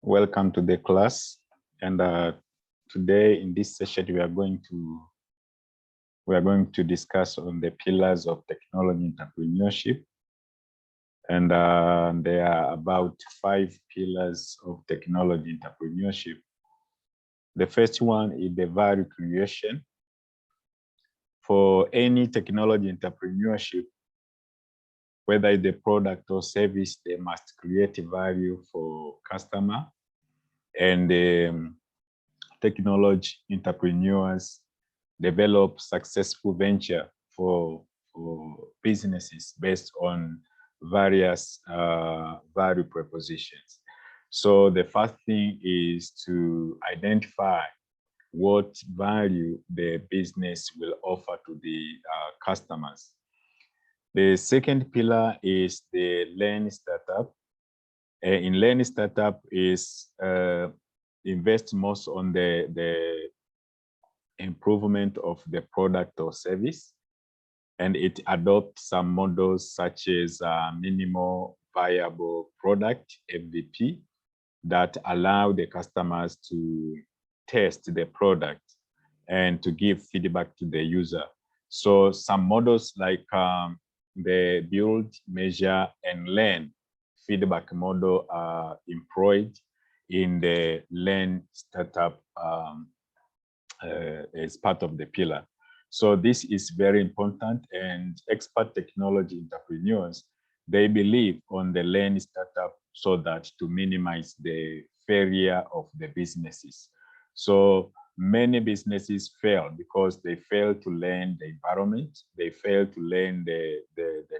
Welcome to the class. And today in this session, we are going to discuss on the pillars of technology entrepreneurship. And there are about 5 pillars of technology entrepreneurship. The first one is the value creation. For any technology entrepreneurship, whether it's the product or service, they must create value for customer. And technology entrepreneurs develop successful venture for businesses based on various value propositions. So the first thing is to identify what value the business will offer to the customers. The second pillar is the lean startup. In lean startup is invest most on the improvement of the product or service, and it adopts some models such as minimal viable product, MVP, that allow the customers to test the product and to give feedback to the user. So some models like the build, measure, and learn feedback model are employed in the lean startup as part of the pillar. So this is very important, and expert technology entrepreneurs, they believe on the lean startup so that to minimize the failure of the businesses. So many businesses fail because they fail to learn the environment, they fail to learn the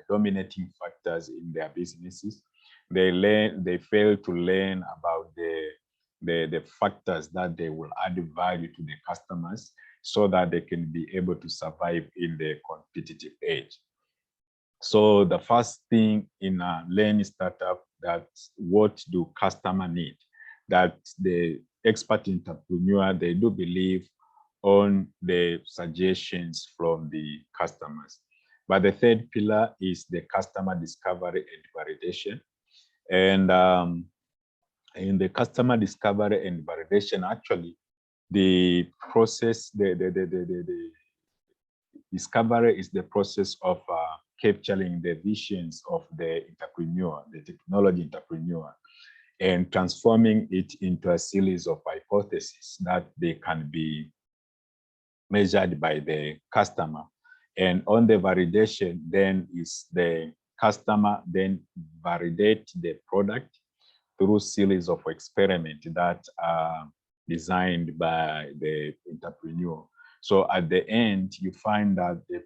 dominating factors in their businesses. They fail to learn about the factors that they will add value to the customers so that they can be able to survive in the competitive age. So the first thing in a learning startup, that's what do customer need? That the expert entrepreneur, they do believe on the suggestions from the customers. But the third pillar is the customer discovery and validation. And in the customer discovery and validation, actually, the process, the discovery is the process of capturing the visions of the entrepreneur, the technology entrepreneur, and transforming it into a series of hypotheses that they can be measured by the customer. And on the validation, then is the customer then validate the product through series of experiments that are designed by the entrepreneur. So at the end, you find that the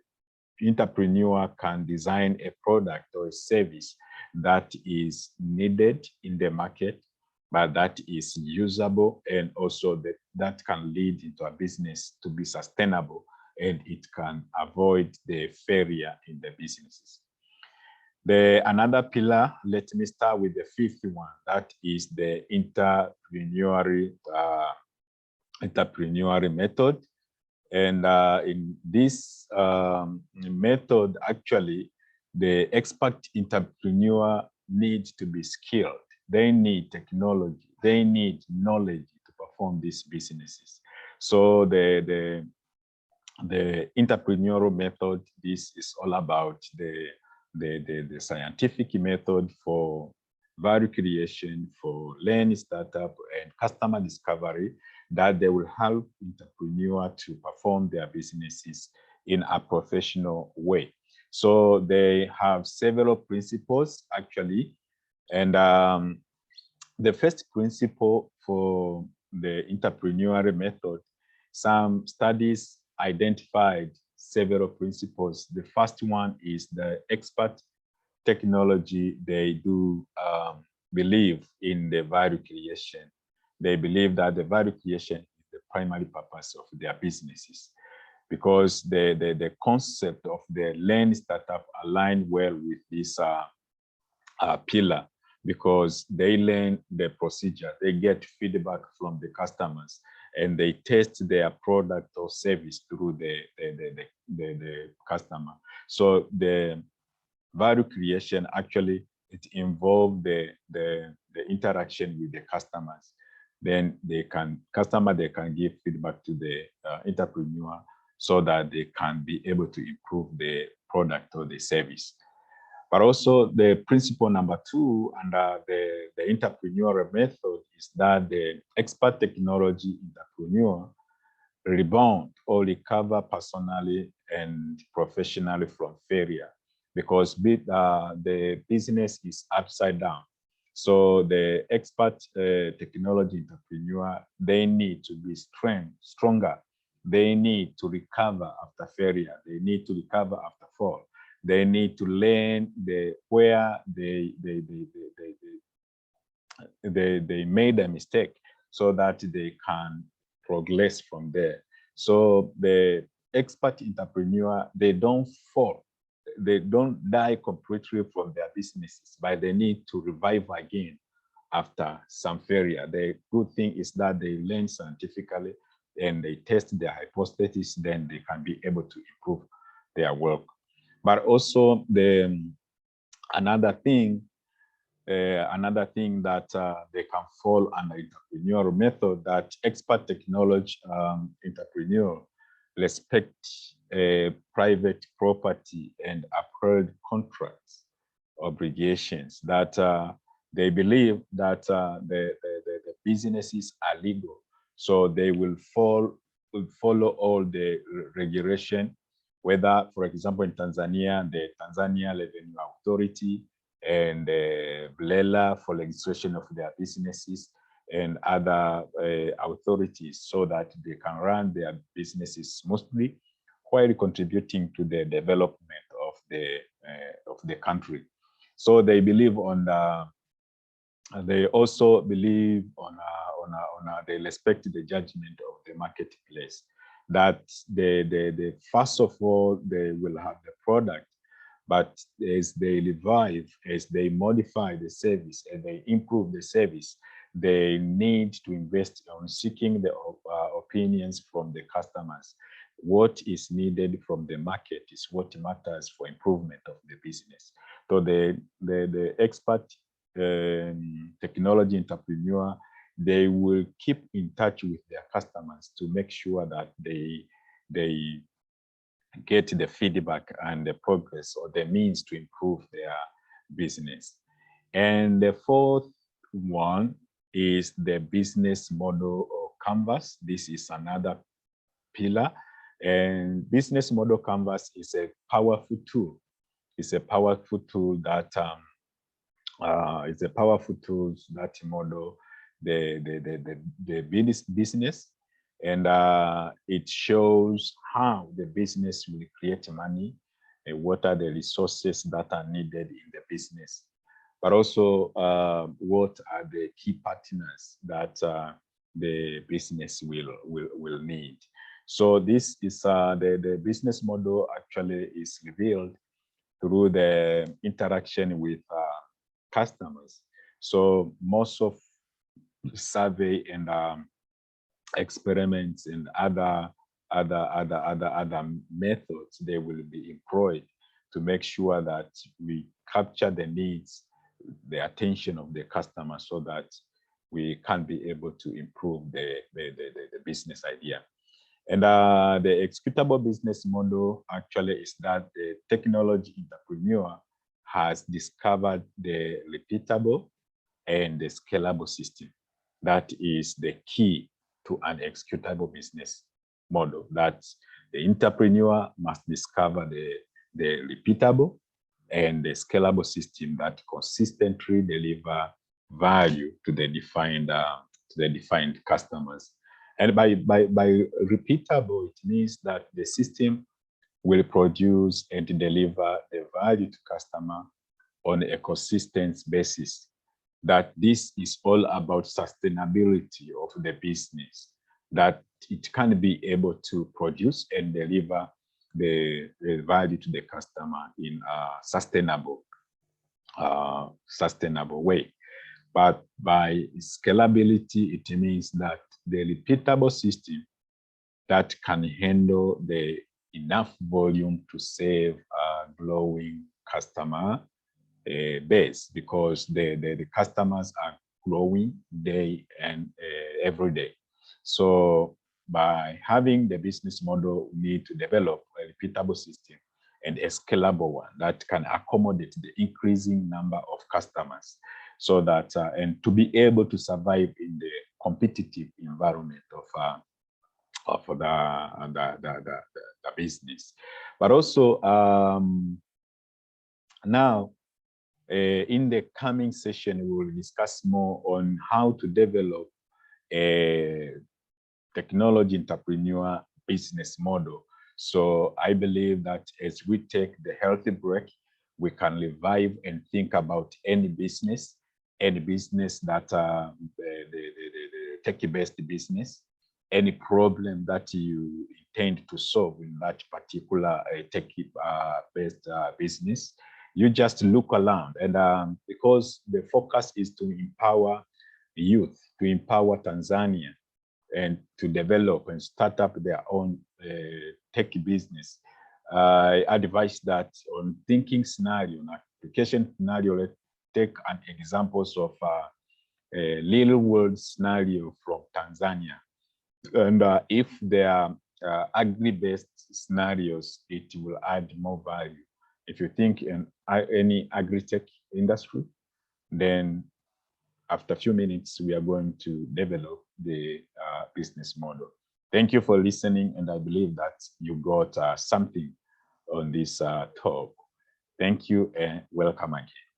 entrepreneur can design a product or a service that is needed in the market, but that is usable, and also that can lead into a business to be sustainable, and it can avoid the failure in the businesses. Another pillar, let me start with the fifth one, that is the entrepreneurial method. And in this method, actually, the expert entrepreneur needs to be skilled. They need technology. They need knowledge to perform these businesses. So the entrepreneurial method, this is all about the scientific method for value creation, for learning startup and customer discovery, that they will help entrepreneurs to perform their businesses in a professional way. So they have several principles actually. And the first principle for the entrepreneurial method, some studies identified several principles. The first one is the expert technology. They do believe in the value creation. They believe that the value creation is the primary purpose of their businesses, because the concept of the lean startup align well with this pillar, because they learn the procedure, they get feedback from the customers, and they test their product or service through the customer. So the value creation actually it involves the interaction with the customers. Then they can give feedback to the entrepreneur so that they can be able to improve the product or the service. But also the principle number 2 under the entrepreneurial method is that the expert technology entrepreneur rebound or recover personally and professionally from failure, because the business is upside down. So the expert technology entrepreneur, they need to be stronger. They need to recover after failure. They need to recover after fall. They need to learn where they made a mistake so that they can progress from there. So the expert entrepreneur, they don't fall. They don't die completely from their businesses, but they need to revive again after some failure. The good thing is that they learn scientifically and they test their hypothesis, then they can be able to improve their work. But also another thing that they can fall under entrepreneurial method, that expert technology entrepreneur respect private property and uphold contracts obligations, that they believe that the businesses are legal, so they will follow all the regulation, whether, for example, in Tanzania, the Tanzania Revenue Authority and BLELA for registration of their businesses and other authorities, so that they can run their businesses smoothly while contributing to the development of the country. So they believe they also believe they respect the judgment of the marketplace, that the first of all, they will have the product, but as they revive, as they modify the service and they improve the service, they need to invest on seeking the opinions from the customers. What is needed from the market is what matters for improvement of the business. So the expert technology entrepreneur, they will keep in touch with their customers to make sure that they get the feedback and the progress or the means to improve their business. And the fourth one is the business model or canvas. This is another pillar, and business model canvas is a powerful tool. It's a powerful tool that model the business, and it shows how the business will create money and what are the resources that are needed in the business, but also what are the key partners that the business will need. So this is the business model actually is revealed through the interaction with customers. So most of survey and experiments and other methods, they will be employed to make sure that we capture the needs, the attention of the customer, so that we can be able to improve the business idea. And the executable business model actually is that the technology entrepreneur has discovered the repeatable and the scalable system. That is the key to an executable business model, that the entrepreneur must discover the repeatable and the scalable system that consistently deliver value to the defined customers. And by repeatable, it means that the system will produce and deliver the value to customer on a consistent basis. That this is all about sustainability of the business, that it can be able to produce and deliver the value to the customer in a sustainable way. But by scalability, it means that the repeatable system that can handle the enough volume to save a growing customer base, because the customers are growing day and every day. So by having the business model, we need to develop a repeatable system and a scalable one that can accommodate the increasing number of customers, so that and to be able to survive in the competitive environment of the business. But also now, in the coming session, we will discuss more on how to develop a technology entrepreneur business model. So I believe that as we take the healthy break, we can revive and think about any business that the tech-based business, any problem that you intend to solve in that particular tech-based business. You just look around, and because the focus is to empower youth, to empower Tanzania, and to develop and start up their own tech business. I advise that on thinking scenario, an application scenario, let's take an examples of a real world scenario from Tanzania. And if there are agri-based scenarios, it will add more value. If you think in any agri-tech industry, then after a few minutes, we are going to develop the business model. Thank you for listening, and I believe that you got something on this talk. Thank you and welcome again.